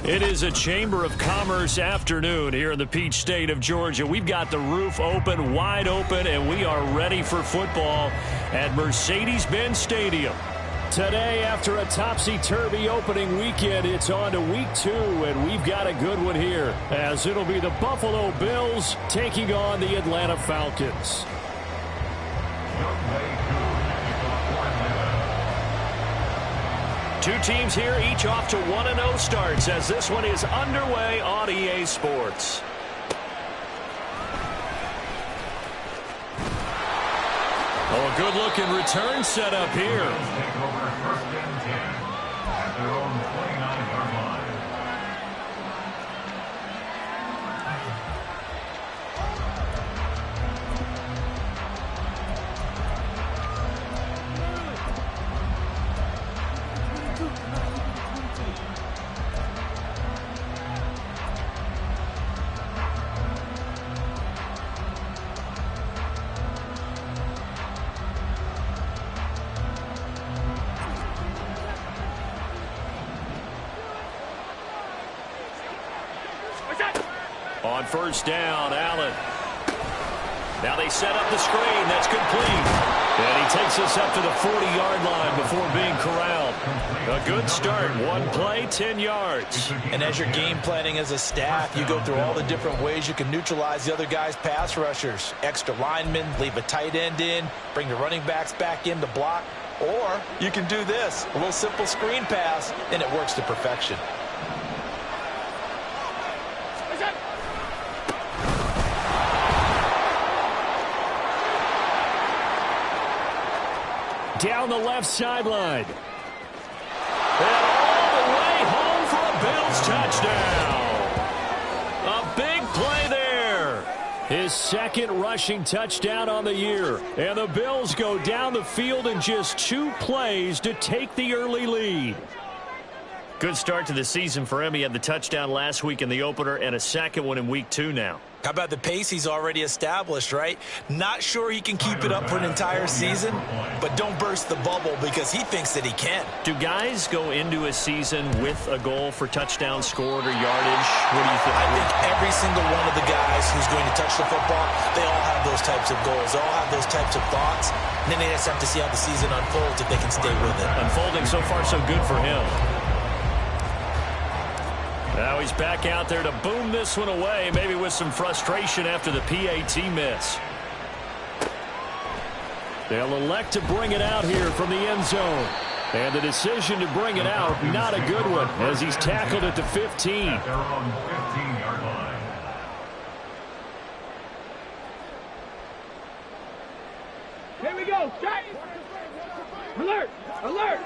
It is a Chamber of Commerce afternoon here in the Peach State of Georgia. We've got the roof open, wide open, and we are ready for football at Mercedes-Benz Stadium. Today, after a topsy-turvy opening weekend, it's on to week 2, and we've got a good one here, as it'll be the Buffalo Bills taking on the Atlanta Falcons. Two teams here, each off to 1-0 starts, as this one is underway on EA Sports. Oh, a good-looking return set up here. On first down, Allen. Now they set up the screen. That's complete. And he takes us up to the 40-yard line before being corralled. A good start. One play, 10 yards. And as you're game planning as a staff, you go through all the different ways you can neutralize the other guy's pass rushers. Extra linemen, leave a tight end in, bring the running backs back in to block. Or you can do this, a little simple screen pass, and it works to perfection. Down the left sideline. And all the way home for a Bills touchdown. A big play there. His second rushing touchdown on the year. And the Bills go down the field in just 2 plays to take the early lead. Good start to the season for him. He had the touchdown last week in the opener and a second one in week 2 now. How about the pace he's already established, right? Not sure he can keep it up for an entire season, but don't burst the bubble because he thinks that he can. Do guys go into a season with a goal for touchdown scored or yardage? What do you think? I think every single one of the guys who's going to touch the football, they all have those types of goals. They all have those types of thoughts. And then they just have to see how the season unfolds if they can stay with it. Unfolding so far so good for him. Now he's back out there to boom this one away, maybe with some frustration after the PAT miss. They'll elect to bring it out here from the end zone. And the decision to bring it out, not a good one, as he's tackled at the 15. They're on the 15-yard line. Here we go. Shot. Alert. Alert.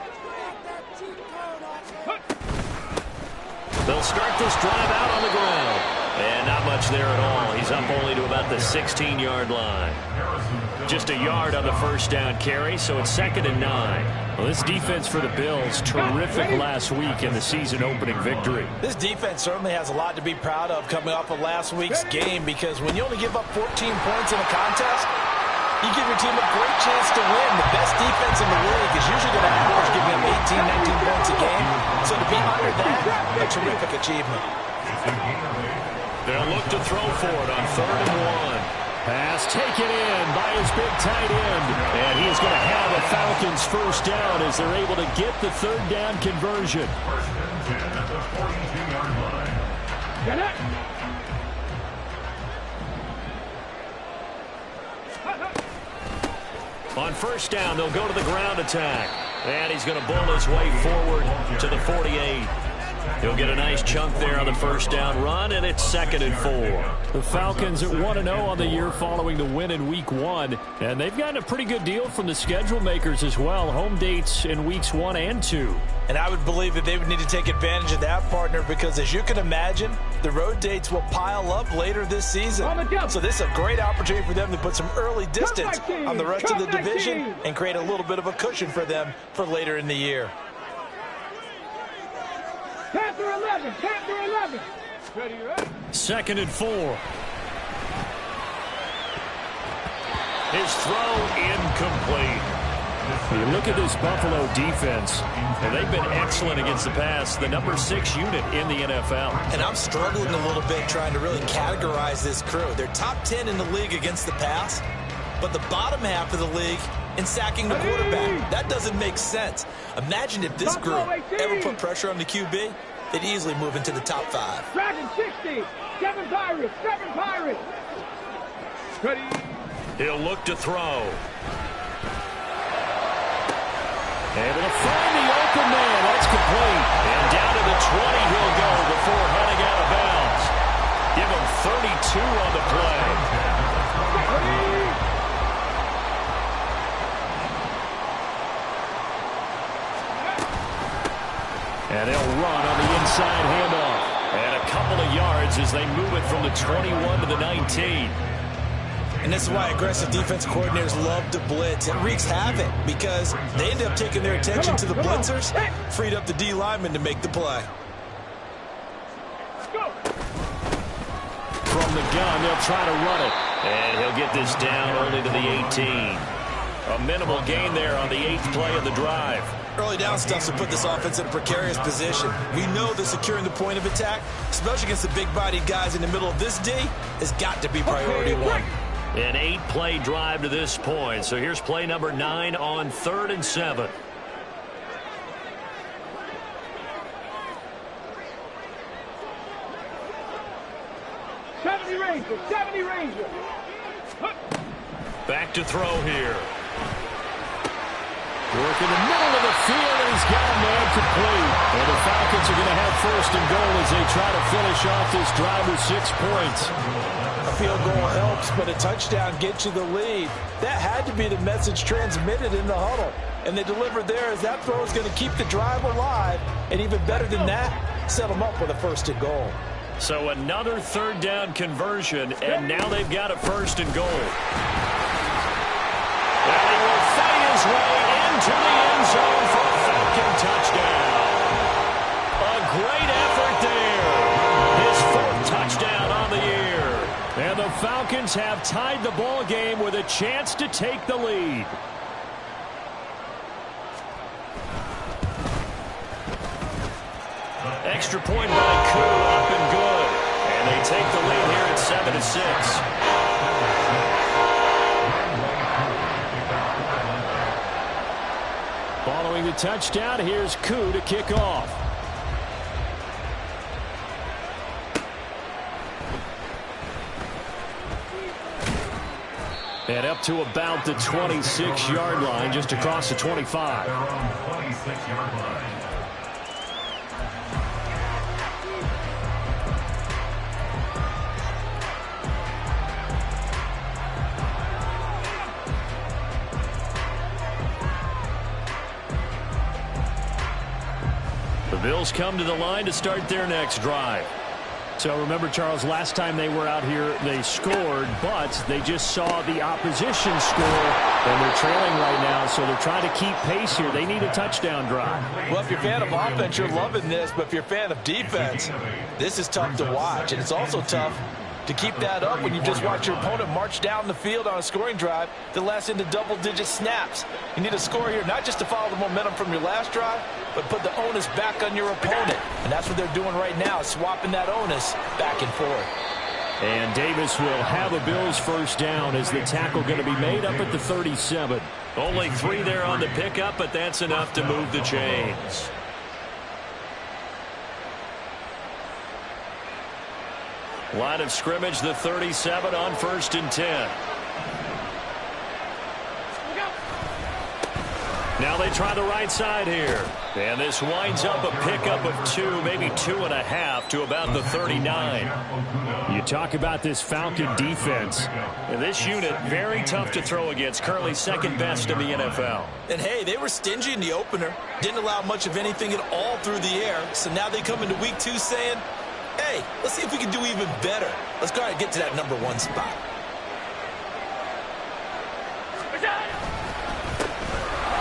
They'll start this drive out on the ground. And not much there at all. He's up only to about the 16-yard line. Just a yard on the first down carry, so it's 2nd and 9. Well, this defense for the Bills, terrific last week in the season-opening victory. This defense certainly has a lot to be proud of coming off of last week's game, because when you only give up 14 points in a contest, you give your team a great chance to win. The best defense in the league is usually going to average giving up 18, 19 points a game. So to be under that, a terrific achievement. They'll look to throw for it on 3rd and 1. Pass taken in by his big tight end. And he is going to have a Falcons first down as they're able to get the 3rd down conversion. 1st and 10 at the 42-yard line. Get it. On first down, they'll go to the ground attack. And he's going to bull his way forward to the 48. He'll get a nice chunk there on the first down run, and it's 2nd and 4. The Falcons at 1-0 on the year following the win in week 1. And they've gotten a pretty good deal from the schedule makers as well. Home dates in weeks 1 and 2. And I would believe that they would need to take advantage of that, partner, because as you can imagine, the road dates will pile up later this season. So this is a great opportunity for them to put some early distance on the rest of the division and create a little bit of a cushion for them for later in the year. Panther 11. Panther 11. Ready, ready. 2nd and 4. His throw incomplete. You look at this Buffalo defense, and they've been excellent against the pass, the number 6 unit in the NFL. And I'm struggling a little bit trying to really categorize this crew. They're top 10 in the league against the pass, but the bottom half of the league in sacking the quarterback. That doesn't make sense. Imagine if this group ever put pressure on the QB, they'd easily move into the top 5. Dragon 60. 7 Pirates. 7 Pirates. Ready. He'll look to throw. Able to find the open man. That's complete. And down to the 20 he'll go before heading out of bounds. Give him 32 on the play. And they'll run on the inside handoff. And a couple of yards as they move it from the 21 to the 19. And this is why aggressive defense coordinators love to blitz. It wreaks havoc because they end up taking their attention to the blitzers, freed up the D lineman to make the play. From the gun, they'll try to run it. And he'll get this down only to the 18. A minimal gain there on the 8th play of the drive. Early down stuff to put this offense in a precarious position. We know that securing the point of attack, especially against the big-bodied guys in the middle of this D, has got to be priority one. An 8-play drive to this point. So here's play number 9 on 3rd and 7. Ranger. 70 Ranger. Back to throw here. Work in the middle of the field, and he's got a man complete. And the Falcons are going to have 1st and goal as they try to finish off this drive with 6 points. A field goal helps, but a touchdown gets you the lead. That had to be the message transmitted in the huddle. And they delivered there as that throw is going to keep the drive alive. And even better than that, set them up with a 1st and goal. So another 3rd down conversion, and now they've got a 1st and goal. And he will fight his way into the end zone for a Falcon touchdown. A great effort there. His 4th touchdown on the year. And the Falcons have tied the ball game with a chance to take the lead. Extra point by Koo, up and good. And they take the lead here at 7-6. Following the touchdown, here's Koo to kick off. And up to about the 26-yard line, just across the 25. They're on the 26-yard line. The Bills come to the line to start their next drive. So remember, Charles, last time they were out here, they scored, but they just saw the opposition score, and they're trailing right now, so they're trying to keep pace here. They need a touchdown drive. Well, if you're a fan of offense, you're loving this, but if you're a fan of defense, this is tough to watch, and it's also tough to keep that up when you just watch your opponent march down the field on a scoring drive that lasts into double-digit snaps. You need a score here, not just to follow the momentum from your last drive, but put the onus back on your opponent. And that's what they're doing right now, swapping that onus back and forth. And Davis will have a Bills 1st down as the tackle going to be made up at the 37. Only 3 there on the pickup, but that's enough to move the chains. Line of scrimmage, the 37 on 1st and 10. Now they try the right side here. And this winds up a pickup of 2, maybe 2.5 to about the 39. You talk about this Falcon defense. And this unit, very tough to throw against. Currently 2nd best in the NFL. And hey, they were stingy in the opener. Didn't allow much of anything at all through the air. So now they come into week 2 saying, hey, let's see if we can do even better. Let's go ahead and get to that number 1 spot.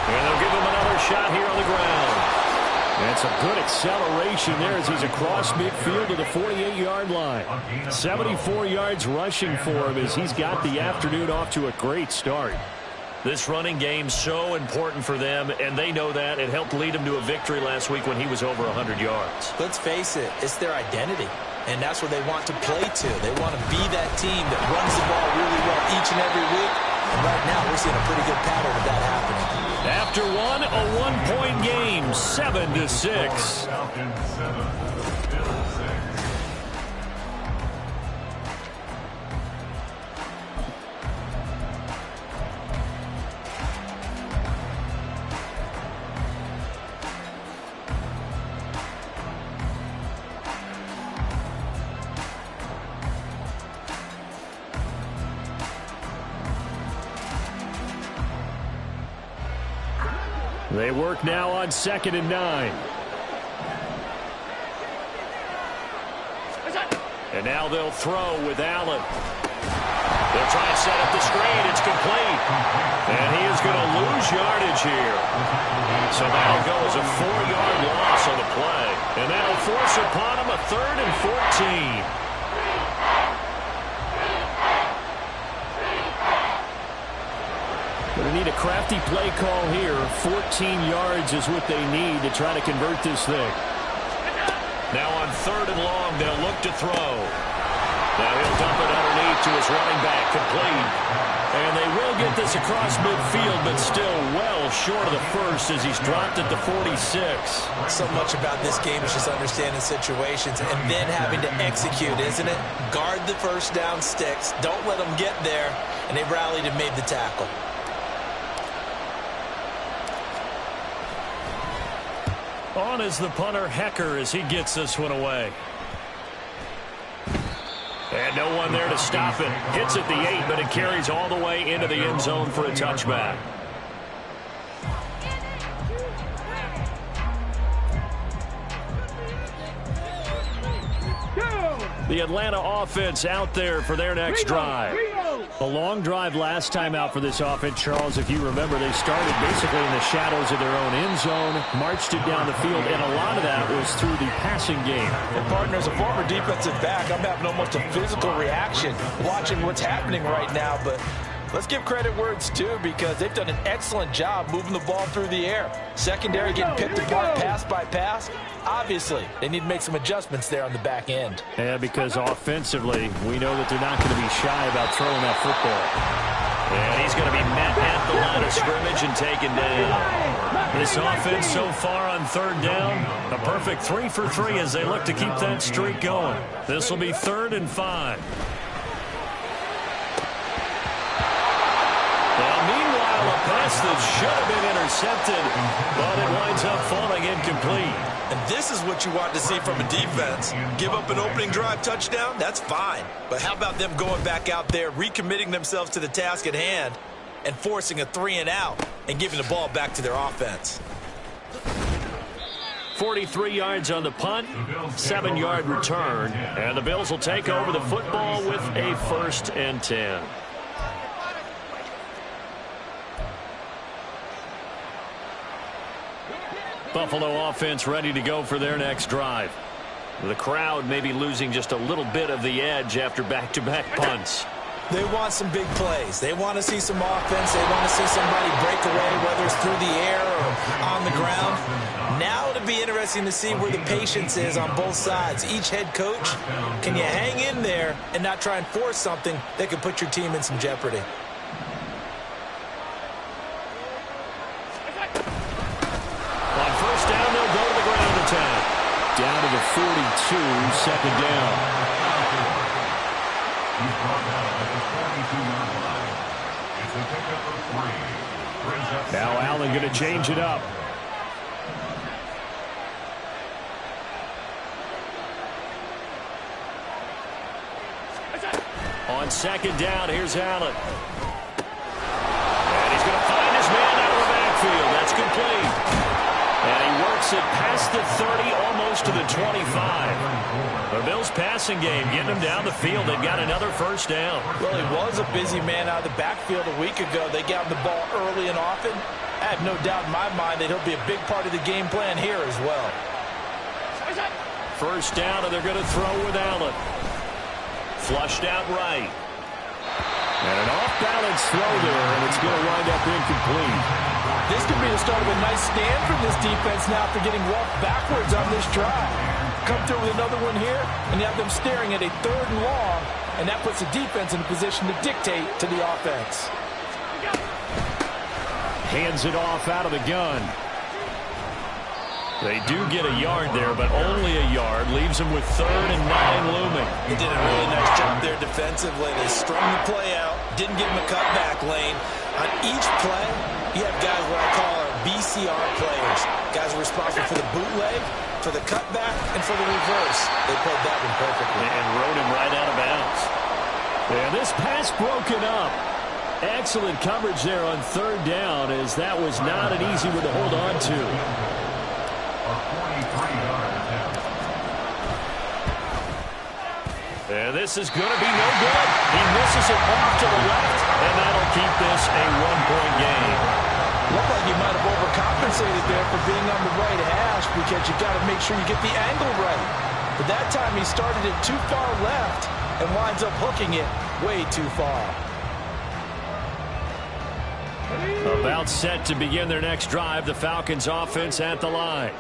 And they'll give him another shot here on the ground. And some good acceleration there as he's across midfield to the 48-yard line. 74 yards rushing for him as he's got the afternoon off to a great start. This running game so important for them, and they know that. It helped lead them to a victory last week when he was over 100 yards. Let's face it, it's their identity, and that's where they want to play to. They want to be that team that runs the ball really well each and every week, and right now we're seeing a pretty good pattern of that happening. After one, a one-point game, 7-6. Falcons 7, Bills 6. They work now on 2nd and 9. And now they'll throw with Allen. They'll try and set up the screen. It's complete. And he is going to lose yardage here. So that'll go as a 4-yard loss on the play. And that'll force upon him a 3rd and 14. Going to need a crafty play call here. 14 yards is what they need to try to convert this thing. Now on 3rd and long, they'll look to throw. Now he'll dump it underneath to his running back, complete. And they will get this across midfield, but still well short of the first as he's dropped at the 46. So much about this game is just understanding situations and then having to execute, isn't it? Guard the first down sticks. Don't let them get there. And they rallied and made the tackle. On is the punter, Hecker, as he gets this one away. And no one there to stop it. Hits at the 8, but it carries all the way into the end zone for a touchback. The Atlanta offense out there for their next drive. A long drive last time out for this offense, Charles. If you remember, they started basically in the shadows of their own end zone, marched it down the field, and a lot of that was through the passing game. And partner, as a former defensive back, I'm having almost a physical reaction watching what's happening right now, but let's give credit where it's due because they've done an excellent job moving the ball through the air. Secondary getting picked apart pass by pass. Obviously, they need to make some adjustments there on the back end. Yeah, because offensively, we know that they're not going to be shy about throwing that football. And he's going to be met at the line of scrimmage and taken down. This offense so far on 3rd down, a perfect 3 for 3 as they look to keep that streak going. This will be 3rd and 5. Meanwhile, a pass that should have been intercepted, but it winds up falling incomplete. And this is what you want to see from a defense. Give up an opening drive touchdown, that's fine. But how about them going back out there, recommitting themselves to the task at hand, and forcing a 3-and-out, and giving the ball back to their offense. 43 yards on the punt, 7-yard return, and the Bills will take over the football with a 1st and 10. Buffalo offense ready to go for their next drive. The crowd may be losing just a little bit of the edge after back-to-back punts. They want some big plays. They want to see some offense. They want to see somebody break away, whether it's through the air or on the ground. Now it'll be interesting to see where the patience is on both sides. Each head coach, can you hang in there and not try and force something that could put your team in some jeopardy? Down to the 42, 2nd down. He's brought down at the 42-yard line. It's a pickup of 3. Now Allen going to change it up. On 2nd down, here's Allen. And he's going to find his man out of the backfield. That's complete. And he works it past the 30, almost to the 25. The Bills' passing game getting them down the field. They've got another 1st down. Well, he was a busy man out of the backfield a week ago. They got him the ball early and often. I have no doubt in my mind that he'll be a big part of the game plan here as well. 1st down, and they're going to throw with Allen. Flushed out right. And an off-balance throw there, and it's going to wind up incomplete. This could be the start of a nice stand from this defense now after getting walked backwards on this drive. Come through with another one here, and you have them staring at a 3rd and long, and that puts the defense in a position to dictate to the offense. Hands it off out of the gun. They do get a yard there, but only a yard. Leaves them with 3rd and 9 looming. They did a really nice job there defensively. They strung the play out, didn't give them a cutback lane. On each play, you have guys what I call our BCR players. Guys are responsible for the bootleg, for the cutback, and for the reverse. They played that one perfectly. And rode him right out of bounds. And this pass broken up. Excellent coverage there on 3rd down, as that was not an easy one to hold on to. And this is going to be no good. He misses it off to the left, and that'll keep this a 1-point game. Looked like you might have overcompensated there for being on the right hash, because you got to make sure you get the angle right. But that time he started it too far left and winds up hooking it way too far. About set to begin their next drive, the Falcons offense at the line.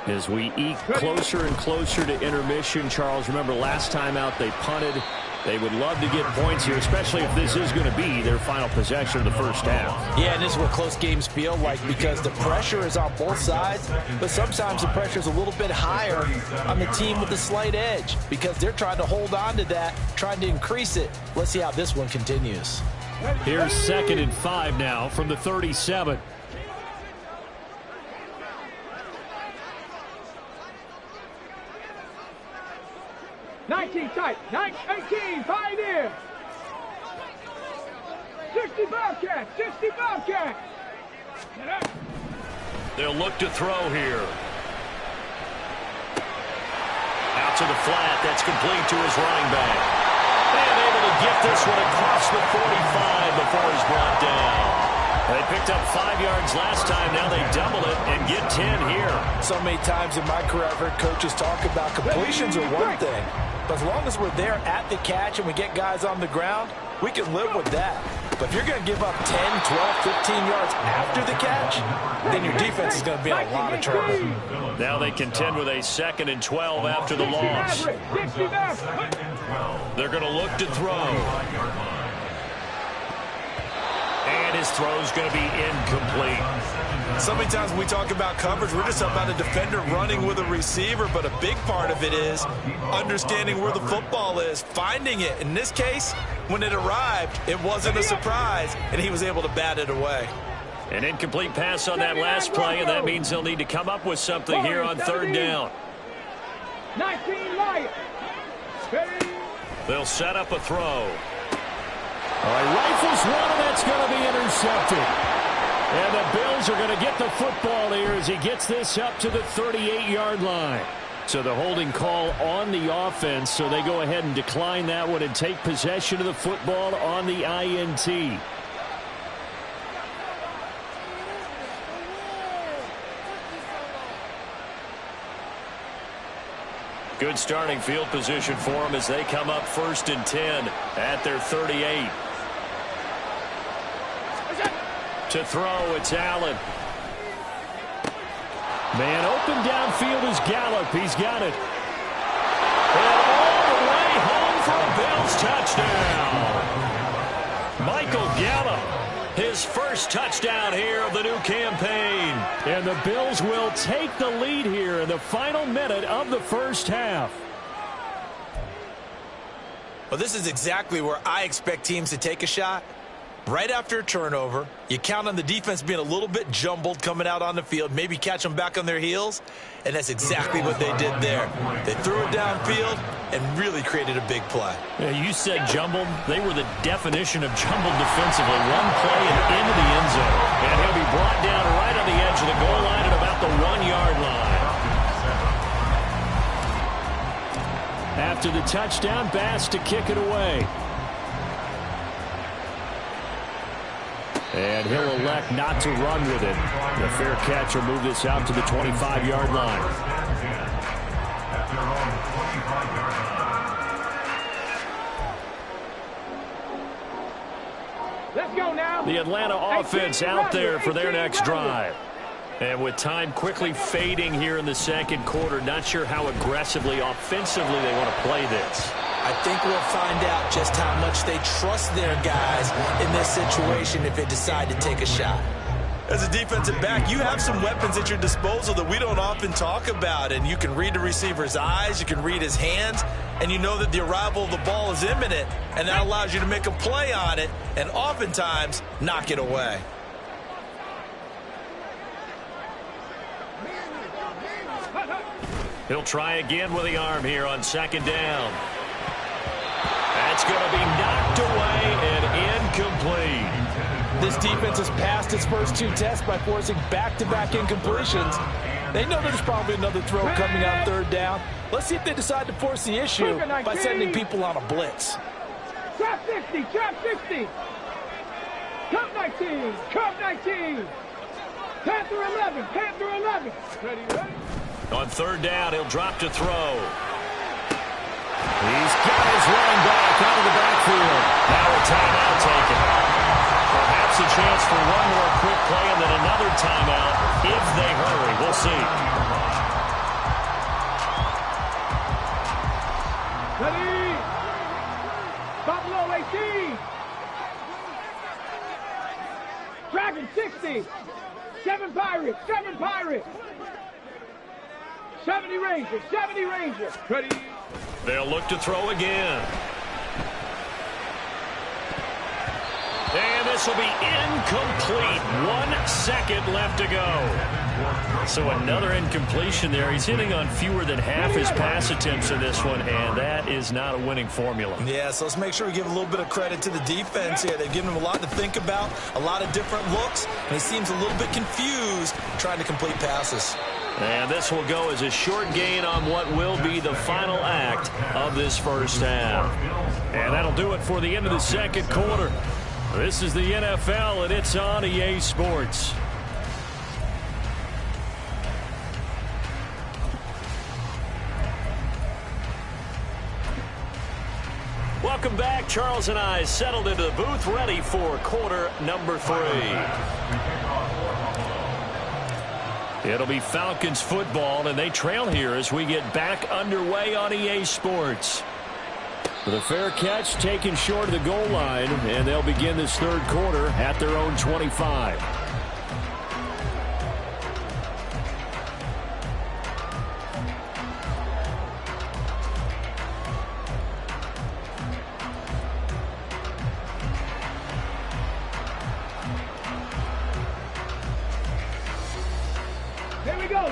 As we eke closer and closer to intermission, Charles, remember last time out they punted. They would love to get points here, especially if this is going to be their final possession of the first half. Yeah, and this is what close games feel like, because the pressure is on both sides, but sometimes the pressure is a little bit higher on the team with the slight edge, because they're trying to hold on to that, trying to increase it. Let's see how this one continues. Here's 2nd and 5 now from the 37. Tight, 18, pioneer. 60 Bobcats, 60 Bobcats. They'll look to throw here. Out to the flat, that's complete to his running back. And able to get this one across the 45 before he's brought down. They picked up 5 yards last time. Now they double it and get 10 here. So many times in my career I've heard coaches talk about completions are one thing, but as long as we're there at the catch and we get guys on the ground, we can live with that. But if you're going to give up 10, 12, 15 yards after the catch, then your defense is going to be in a lot of trouble. Now they contend with a 2nd and 12 after the loss. They're going to look to throw. And his throw's going to be incomplete. So many times when we talk about coverage, we're just about a defender running with a receiver, but a big part of it is understanding where the football is, finding it. In this case, when it arrived, it wasn't a surprise, and he was able to bat it away. An incomplete pass on that last play, and that means they'll need to come up with something here on 3rd down. 19 Lions. They'll set up a throw. All right, rifles one, and that's going to be intercepted. And the Bills are going to get the football here as he gets this up to the 38-yard line. So the holding call on the offense, so they go ahead and decline that one and take possession of the football on the INT. Good starting field position for them as they come up 1st and 10 at their 38. To throw, it's Allen. Man open downfield is Gallup. He's got it. And all the way home for a Bills touchdown. Michael Gallup, his first touchdown here of the new campaign. And the Bills will take the lead here in the final minute of the first half. Well, this is exactly where I expect teams to take a shot. Right after a turnover, you count on the defense being a little bit jumbled coming out on the field, maybe catch them back on their heels, and that's exactly what they did there. They threw it downfield and really created a big play. Yeah, you said jumbled. They were the definition of jumbled defensively. One play and into the end zone. And he'll be brought down right on the edge of the goal line at about the 1-yard line. After the touchdown, Bass to kick it away. And he'll elect not to run with it. The fair catch will move this out to the 25-yard line. Let's go now. The Atlanta offense out there for their next drive. And with time quickly fading here in the second quarter, not sure how aggressively, offensively they want to play this. I think we'll find out just how much they trust their guys in this situation if they decide to take a shot. As a defensive back, you have some weapons at your disposal that we don't often talk about. And you can read the receiver's eyes, you can read his hands, and you know that the arrival of the ball is imminent. And that allows you to make a play on it and oftentimes knock it away. He'll try again with the arm here on second down. That's going to be knocked away and incomplete. This defense has passed its first two tests by forcing back-to-back incompletions. They know there's probably another throw coming on third down. Let's see if they decide to force the issue by sending people on a blitz. Trap 60, trap 60. Cup 19, cup 19. Panther 11, Panther 11. Ready, ready? On third down, he'll drop to throw. He's got his running back out of the backfield. Now a timeout taken. Perhaps a chance for one more quick play and then another timeout if they hurry. We'll see. Ready? Buffalo 18. Dragon 60. 7 Pirates, 7 Pirates. 70 Rangers, 70 Rangers. Ready? They'll look to throw again. And this will be incomplete. 1 second left to go. So another incompletion there. He's hitting on fewer than half his pass attempts in this one, and that is not a winning formula. Yeah, so let's make sure we give a little bit of credit to the defense here. They've given him a lot to think about, a lot of different looks, and he seems a little bit confused trying to complete passes. And this will go as a short gain on what will be the final act of this first half. And that'll do it for the end of the second quarter. This is the NFL, and it's on EA Sports. Welcome back. Charles and I settled into the booth, ready for quarter number 3. It'll be Falcons football, and they trail here as we get back underway on EA Sports. With a fair catch taken short of the goal line, and they'll begin this third quarter at their own 25.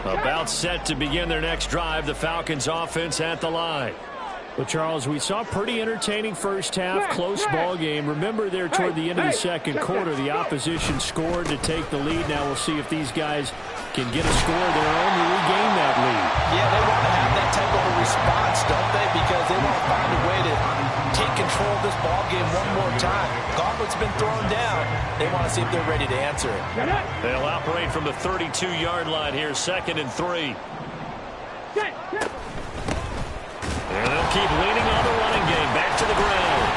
About set to begin their next drive, the Falcons offense at the line. Well, Charles, we saw a pretty entertaining first half, close ball game. Remember there toward the end of the second quarter, the opposition scored to take the lead. Now we'll see if these guys can get a score of their own to regain that lead. Yeah, they want to have that type of a response, don't they? Because they want to find a way to take control of this ball game one more time. Gauntlet's been thrown down. They want to see if they're ready to answer it. They'll operate from the 32-yard line here, 2nd and 3. And they'll keep leaning on the running game. Back to the ground.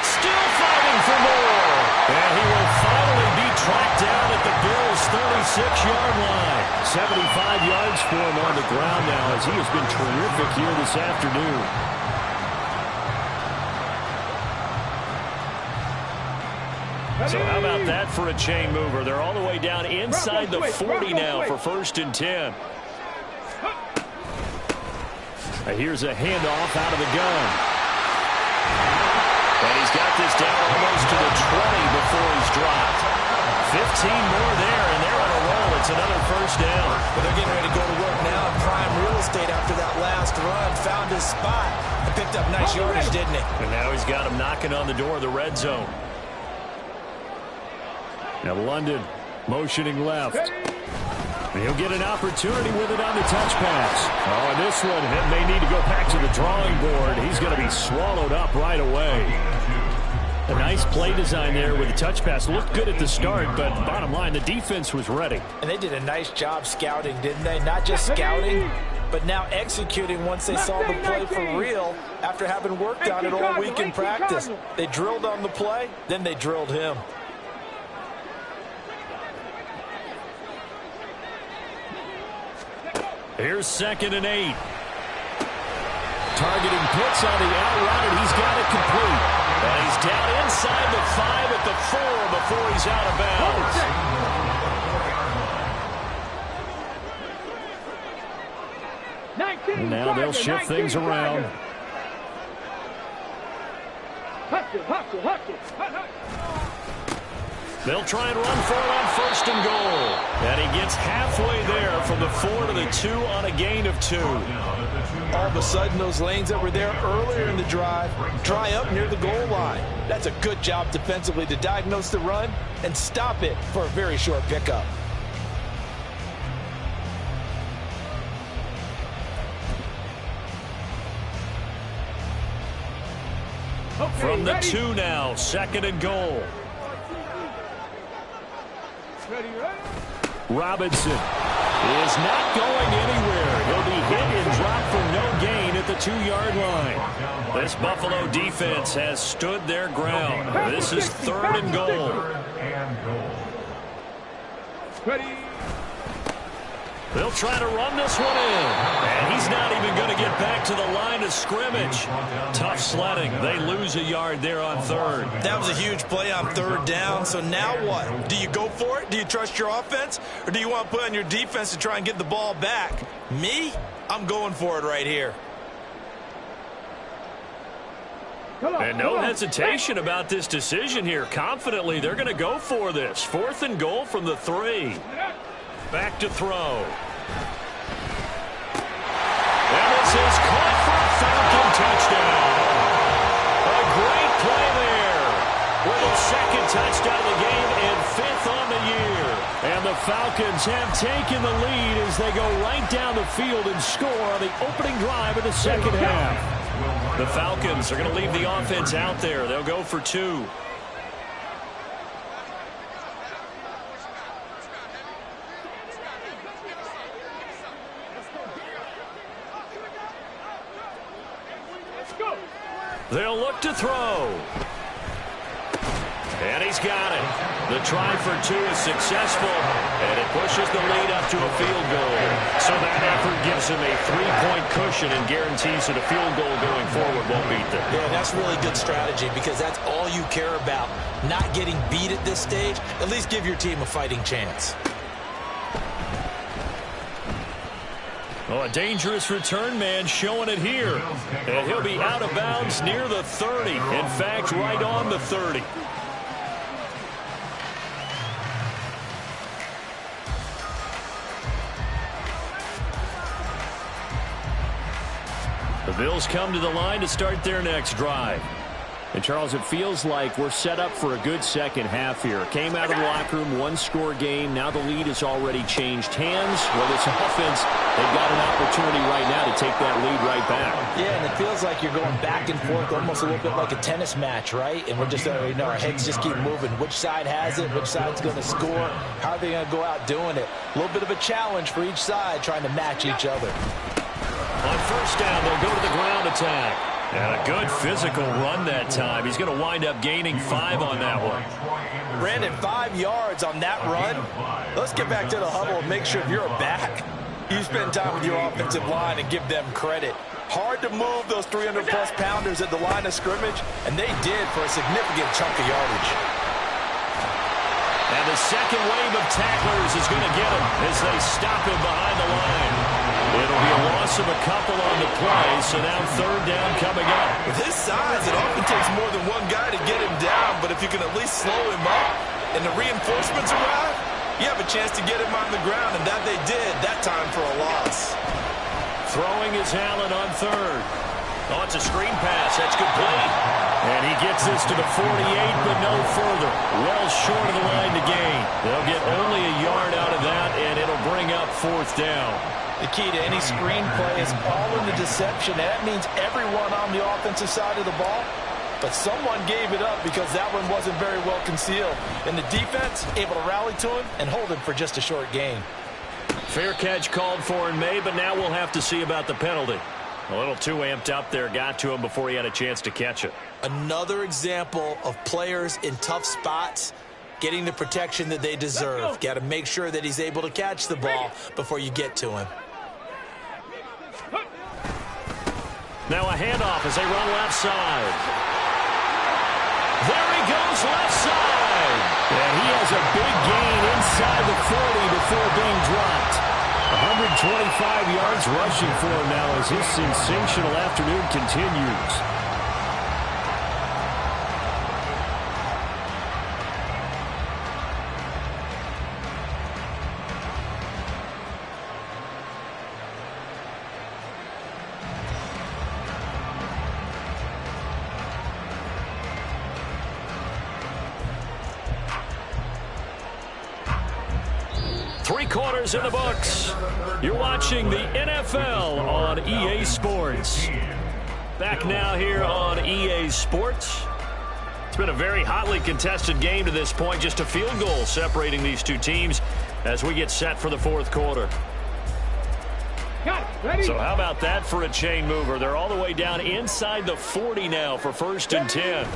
Still fighting for more. And he will finally be tracked down at the Bills' 36-yard line. 75 yards for him on the ground now as he has been terrific here this afternoon. So how about that for a chain mover? They're all the way down inside the 40 now for 1st and 10. Here's a handoff out of the gun. And he's got this down almost to the 20 before he's dropped. 15 more there, and they're on a roll. It's another first down. But they're getting ready to go to work now in prime real estate after that last run. Found his spot and picked up nice yardage, didn't he? And now he's got him knocking on the door of the red zone. Now London motioning left. He'll get an opportunity with it on the touch pass. Oh, and this one, he may need to go back to the drawing board. He's going to be swallowed up right away. A nice play design there with the touch pass. Looked good at the start, but bottom line, the defense was ready. And they did a nice job scouting, didn't they? Not just scouting, but now executing once they saw the play for real after having worked on it all week in practice. They drilled on the play, then they drilled him. Here's 2nd and 8. Targeting pitch on the out route, and he's got it complete. And he's down inside the 5 at the 4 before he's out of bounds. Now they'll shift things around. They'll try and run for it on 1st and goal. And he gets halfway there from the 4 to the 2 on a gain of 2. All of a sudden, those lanes that were there earlier in the drive dry up near the goal line. That's a good job defensively to diagnose the run and stop it for a very short pickup. From the 2 now, 2nd and goal. Robinson is not going anywhere. He'll be hit and dropped for no gain at the 2-yard line. This Buffalo defense has stood their ground. This is 3rd and goal. They'll try to run this one in. And he's not even going to get back to the line of scrimmage. Tough sledding. They lose a yard there on 3rd. That was a huge play on 3rd down. So now what? Do you go for it? Do you trust your offense? Or do you want to put on your defense to try and get the ball back? Me? I'm going for it right here. And no hesitation about this decision here. Confidently, they're going to go for this. 4th and goal from the 3. Back to throw. And this is caught for a Falcon touchdown. A great play there. With a 2nd touchdown of the game and 5th on the year. And the Falcons have taken the lead as they go right down the field and score on the opening drive of the 2nd half. The Falcons are going to leave the offense out there. They'll go for 2. They'll look to throw. And he's got it. The try for 2 is successful, and it pushes the lead up to a field goal. So that effort gives him a 3-point cushion and guarantees that a field goal going forward won't beat them. Yeah, that's really good strategy because that's all you care about. Not getting beat at this stage. At least give your team a fighting chance. Oh, a dangerous return man showing it here. And he'll be out of bounds near the 30. In fact, right on the 30. The Bills come to the line to start their next drive. And, Charles, it feels like we're set up for a good second half here. Came out of the locker room, 1-score game. Now the lead has already changed hands. Well, this offense, they've got an opportunity right now to take that lead right back. Yeah, and it feels like you're going back and forth almost a little bit like a tennis match, right? And we're just, our heads just keep moving. Which side has it? Which side's going to score? How are they going to go out doing it? A little bit of a challenge for each side trying to match each other. On 1st down, they'll go to the ground attack. And a good physical run that time. He's going to wind up gaining 5 on that one. Brandon, 5 yards on that run. Let's get back to the huddle and make sure if you're a back, you spend time with your offensive line and give them credit. Hard to move those 300-plus pounders at the line of scrimmage, and they did for a significant chunk of yardage. And the second wave of tacklers is going to get him as they stop him behind the line. It'll be a loss of a couple on the play, so now 3rd down coming up. With his size, it often takes more than one guy to get him down, but if you can at least slow him up and the reinforcements arrive, you have a chance to get him on the ground, and that they did that time for a loss. Throwing is Allen on 3rd. Oh, it's a screen pass. That's complete. And he gets this to the 48, but no further. Well short of the line to gain. They'll get only a yard out of that, and it'll bring up 4th down. The key to any screenplay is all in the deception. That means everyone on the offensive side of the ball, but someone gave it up because that one wasn't very well concealed. And the defense able to rally to him and hold him for just a short gain. Fair catch called for and made, but now we'll have to see about the penalty. A little too amped up there, got to him before he had a chance to catch it. Another example of players in tough spots getting the protection that they deserve. Got to make sure that he's able to catch the ball before you get to him. Now a handoff as they run left side. There he goes left side. And he has a big gain inside the 40 before being dropped. 125 yards rushing for him now as his sensational afternoon continues. Three-quarters in the books. You're watching the NFL on EA Sports. Back now here on EA Sports. It's been a very hotly contested game to this point. Just a field goal separating these two teams as we get set for the fourth quarter. So how about that for a chain mover? They're all the way down inside the 40 now for 1st and 10.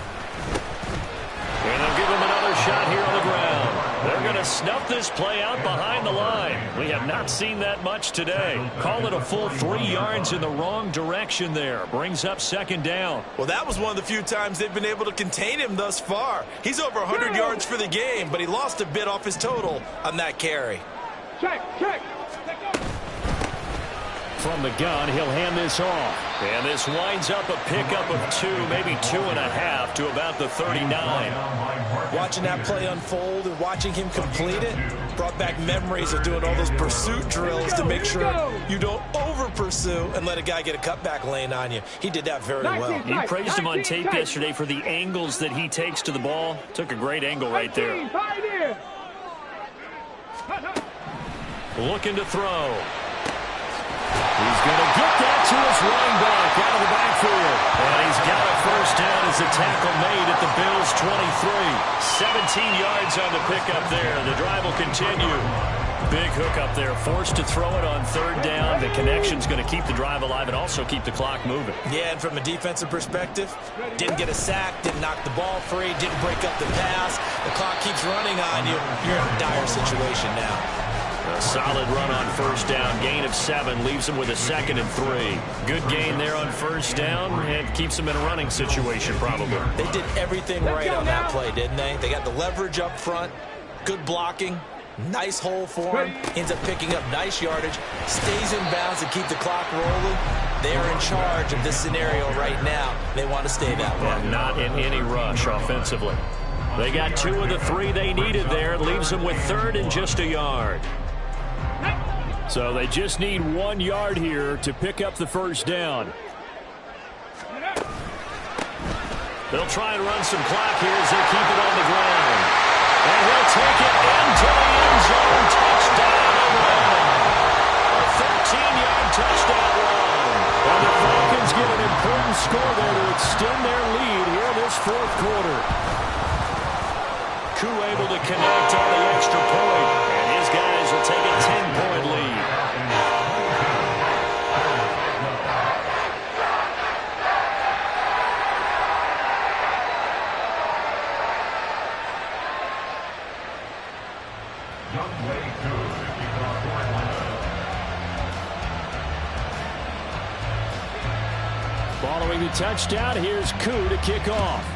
And they'll give him another shot here on the ground. They're going to snuff this play out behind the line. We have not seen that much today. Call it a full 3 yards in the wrong direction there. Brings up 2nd down. Well, that was one of the few times they've been able to contain him thus far. He's over 100 yards for the game, but he lost a bit off his total on that carry. Check. From the gun, he'll hand this off. And this winds up a pickup of 2, maybe 2.5 to about the 39. Watching that play unfold and watching him complete it brought back memories of doing all those pursuit drills to make sure you don't over-pursue and let a guy get a cutback lane on you. He did that very well. You praised him on tape yesterday for the angles that he takes to the ball. Took a great angle right there. Looking to throw. He's going to get that to his running back out of the backfield. And he's got a 1st down as the tackle made at the Bills' 23. 17 yards on the pickup there. The drive will continue. Big hook up there. Forced to throw it on 3rd down. The connection's going to keep the drive alive and also keep the clock moving. Yeah, and from a defensive perspective, didn't get a sack, didn't knock the ball free, didn't break up the pass. The clock keeps running on you. You're in a dire situation now. A solid run on 1st down. Gain of 7 leaves him with a 2nd and 3. Good gain there on 1st down and keeps him in a running situation probably. They did everything right on that play, didn't they? They got the leverage up front, good blocking, nice hole for him, ends up picking up nice yardage, stays in bounds to keep the clock rolling. They are in charge of this scenario right now. They want to stay that way. And not in any rush offensively. They got 2 of the 3 they needed there. It leaves them with 3rd and just a yard. So they just need 1 yard here to pick up the 1st down. They'll try and run some clock here as they keep it on the ground. And he'll take it into the end zone. Touchdown, Atlanta. A 13-yard touchdown run. And the Falcons get an important score there to extend their lead here this 4th quarter. Koo able to connect on the extra point. And his guys will take a 10-point lead. Following the touchdown, here's Koo to kick off.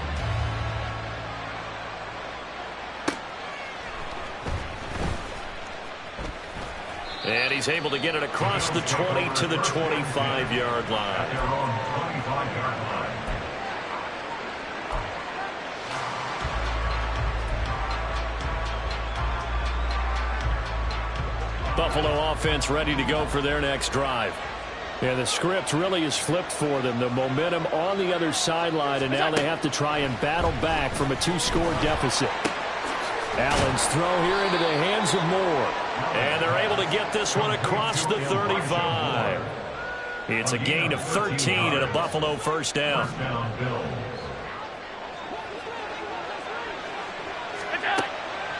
And he's able to get it across the 20 to the 25-yard line. Buffalo offense ready to go for their next drive. Yeah, the script really is flipped for them. The momentum on the other sideline, and now they have to try and battle back from a 2-score deficit. Allen's throw here into the hands of Moore. And they're able to get this one across the 35. It's a gain of 13 and a Buffalo 1st down.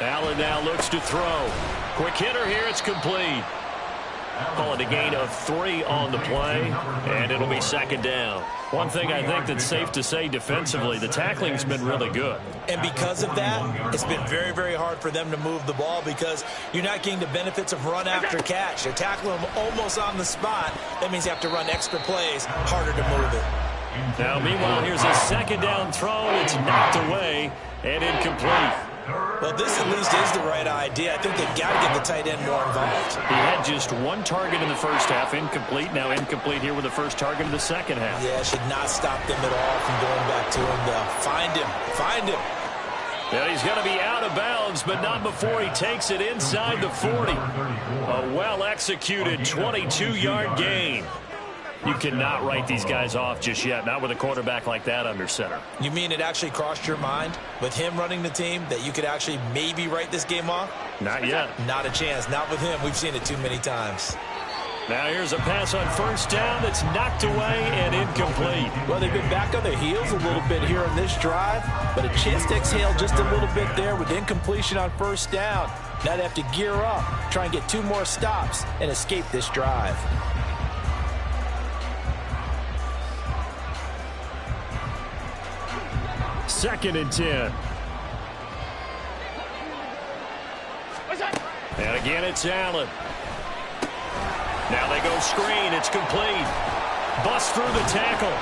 Allen now looks to throw. Quick hitter here, it's complete. Call it a gain of 3 on the play, and it'll be second down. One thing I think that's safe to say defensively, the tackling's been really good. And because of that, it's been very, very hard for them to move the ball because you're not getting the benefits of run after catch. They're tackling them almost on the spot. That means you have to run extra plays, harder to move it. Now, meanwhile, here's a second down throw. It's knocked away and incomplete. Well, this at least is the right idea. I think they've got to get the tight end more involved. He had just 1 target in the first half, incomplete. Now incomplete here with the first target in the second half. Yeah, should not stop them at all from going back to him, though. Find him. Now he's going to be out of bounds, but not before he takes it inside the 40. A well-executed 22-yard gain. You cannot write these guys off just yet, not with a quarterback like that under center. You mean it actually crossed your mind with him running the team that you could actually maybe write this game off? Not yet. Not a chance. Not with him. We've seen it too many times. Now here's a pass on first down that's knocked away and incomplete. Well, they've been back on their heels a little bit here on this drive, but a chance to exhale just a little bit there with incompletion on first down. Now they have to gear up, try and get 2 more stops, and escape this drive. Second and 10. And again, it's Allen. Now they go screen. It's complete. Bust through the tackle.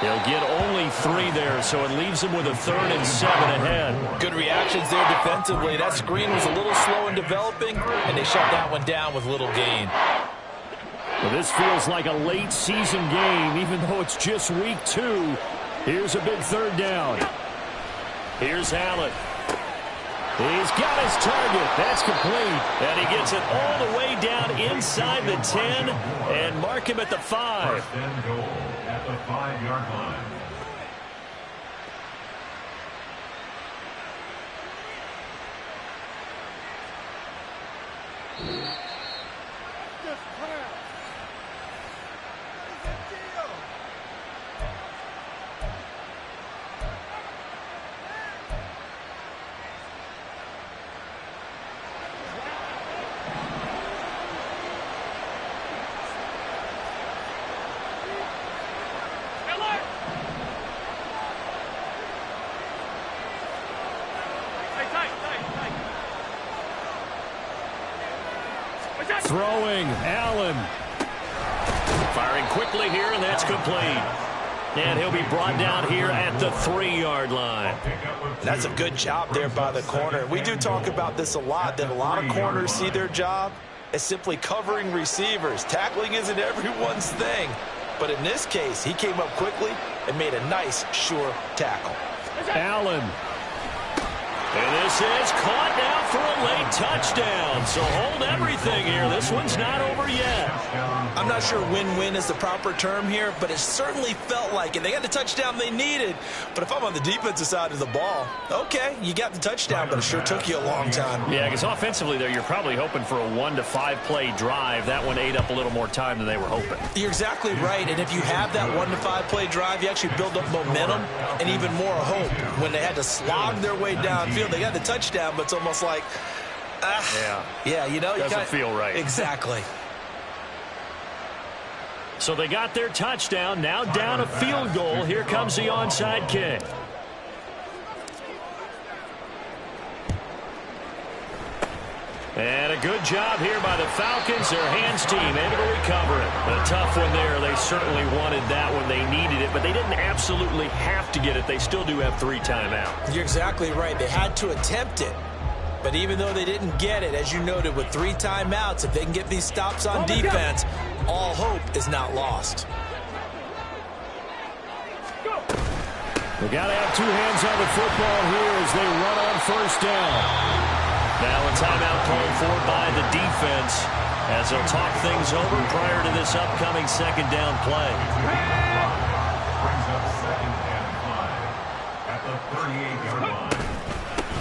He'll get only 3 there, so it leaves him with a 3rd and 7 ahead. Good reactions there defensively. That screen was a little slow in developing, and they shut that one down with little gain. Well, this feels like a late season game, even though it's just week 2. Here's a big 3rd down. Here's Allen. He's got his target. That's complete. And he gets it all the way down inside the 10 and mark him at the 5. First and goal at the 5-yard line. Throwing, Allen. Firing quickly here, and that's complete. And he'll be brought down here at the 3-yard line. That's a good job there by the corner. We do talk about this a lot, that a lot of corners see their job as simply covering receivers. Tackling isn't everyone's thing. But in this case, he came up quickly and made a nice, sure tackle. Allen. And this is caught now for a late touchdown. So hold everything here. This one's not over yet. I'm not sure win-win is the proper term here, but it certainly felt like it. They got the touchdown they needed. But if I'm on the defensive side of the ball, okay, you got the touchdown, but it sure took you a long time. Yeah, because offensively there, you're probably hoping for a 1 to 5 play drive. That one ate up a little more time than they were hoping. You're exactly right. And if you have that 1 to 5 play drive, you actually build up momentum and even more hope. When they had to slog their way downfield, they got the touchdown, but it's almost like, yeah, you know, doesn't feel right. Exactly. So they got their touchdown, now down a field goal. Here comes the onside kick. And a good job here by the Falcons. Their hands team able to recover it. A tough one there. They certainly wanted that when they needed it, but they didn't absolutely have to get it. They still do have 3 timeouts. You're exactly right. They had to attempt it. But even though they didn't get it, as you noted, with 3 timeouts, if they can get these stops on defense, all hope is not lost. They got to have 2 hands on the football here as they run on first down. Now a timeout called for by the defense as they'll talk things over prior to this upcoming second down play. Brings up 2nd and 5 at the 38-yard line.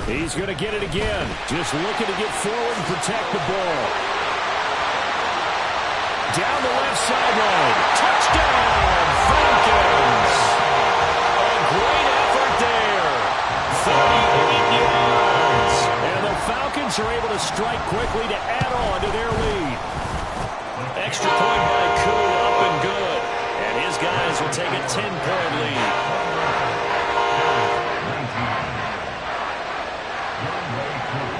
He's going to get it again. Just looking to get forward and protect the ball. Down the left sideline. Touchdown, Falcons. A great effort there. 38 yards. And the Falcons are able to strike quickly to add on to their lead. extra point by Koo, up and good. And his guys will take a 10-point lead.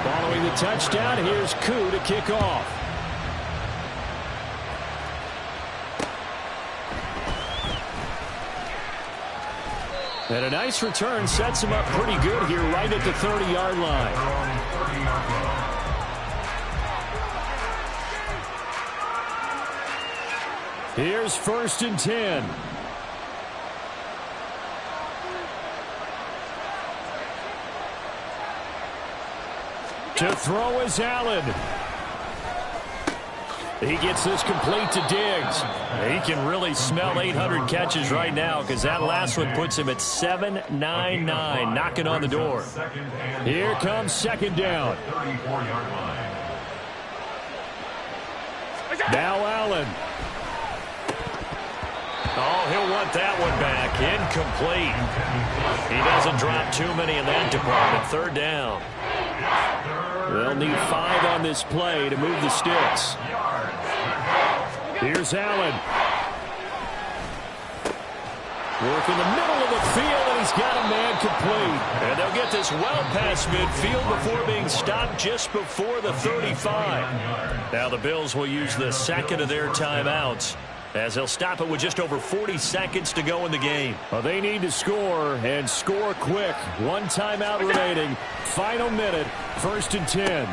Following the touchdown, here's Koo to kick off. And a nice return sets him up pretty good here right at the 30-yard line. Here's 1st and 10. To throw is Allen. He gets this complete to Diggs. He can really smell 800 catches right now because that last one puts him at 799, knocking on the door. Here comes 2nd down. Now Allen. Oh, he'll want that one back. Incomplete. He doesn't drop too many in that department. 3rd down. They'll need 5 on this play to move the sticks. Here's Allen. Work in the middle of the field, and he's got a man complete. And they'll get this well past midfield before being stopped just before the 35. Now the Bills will use the 2nd of their timeouts, as they'll stop it with just over 40 seconds to go in the game. Well, they need to score, and score quick. 1 timeout remaining. Final minute, 1st and 10.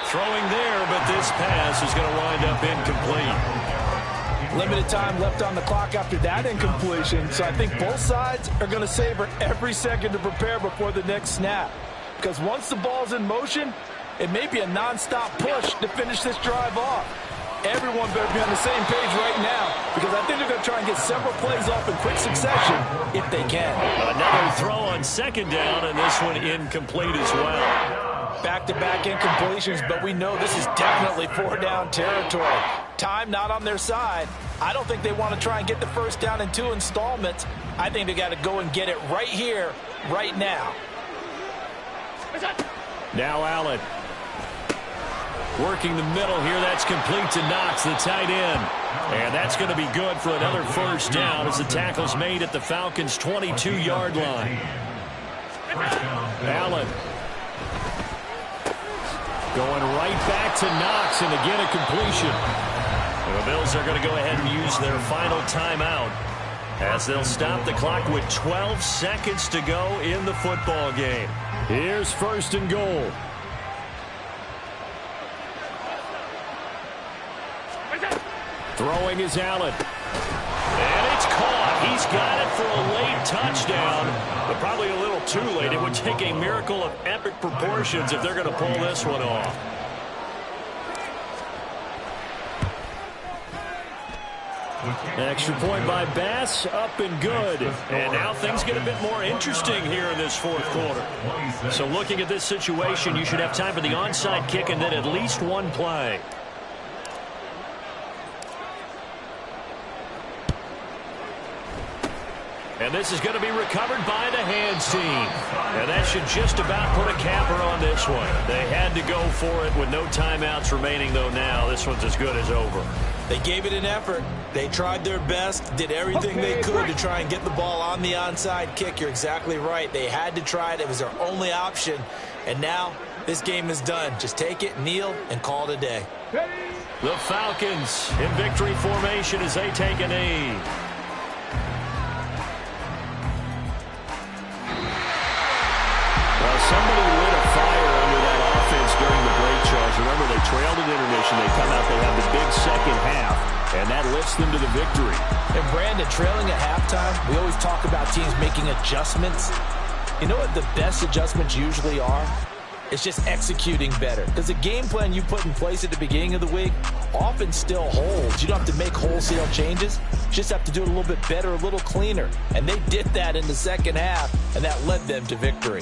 Throwing there, but this pass is going to wind up incomplete. Limited time left on the clock after that incompletion, so I think both sides are going to savor every second to prepare before the next snap. Because once the ball's in motion, it may be a non-stop push to finish this drive off. Everyone better be on the same page right now, because I think they're going to try and get several plays off in quick succession if they can. Another throw on 2nd down, and this one incomplete as well. Back-to-back incompletions, but we know this is definitely 4-down territory. Time not on their side. I don't think they want to try and get the 1st down in 2 installments. I think they got to go and get it right here, right now. Now Allen. Working the middle here, that's complete to Knox, the tight end. And that's going to be good for another 1st down as the tackle's made at the Falcons' 22-yard line. Allen. Going right back to Knox, and again a completion. And the Bills are going to go ahead and use their final timeout as they'll stop the clock with 12 seconds to go in the football game. Here's 1st and goal. Throwing is Allen. And it's caught. He's got it for a late touchdown, but probably a little too late. It would take a miracle of epic proportions if they're going to pull this one off. Extra point by Bass, up and good. And now things get a bit more interesting here in this 4th quarter. So looking at this situation, you should have time for the onside kick and then at least 1 play. And this is going to be recovered by the hands team. And that should just about put a capper on this one. They had to go for it with no timeouts remaining, though now this one's as good as over. They gave it an effort. They tried their best, did everything they could to try and get the ball on the onside kick. You're exactly right. They had to try it. It was their only option. And now this game is done. Just take it, kneel, and call it a day. The Falcons in victory formation as they take a knee. Somebody lit a fire under that offense during the break, Charles. Remember, they trailed at intermission. They come out, they have the big 2nd half, and that lifts them to the victory. And Brandon, trailing at halftime, we always talk about teams making adjustments. You know what the best adjustments usually are? It's just executing better. Because the game plan you put in place at the beginning of the week often still holds. You don't have to make wholesale changes. You just have to do it a little bit better, a little cleaner. And they did that in the 2nd half, and that led them to victory.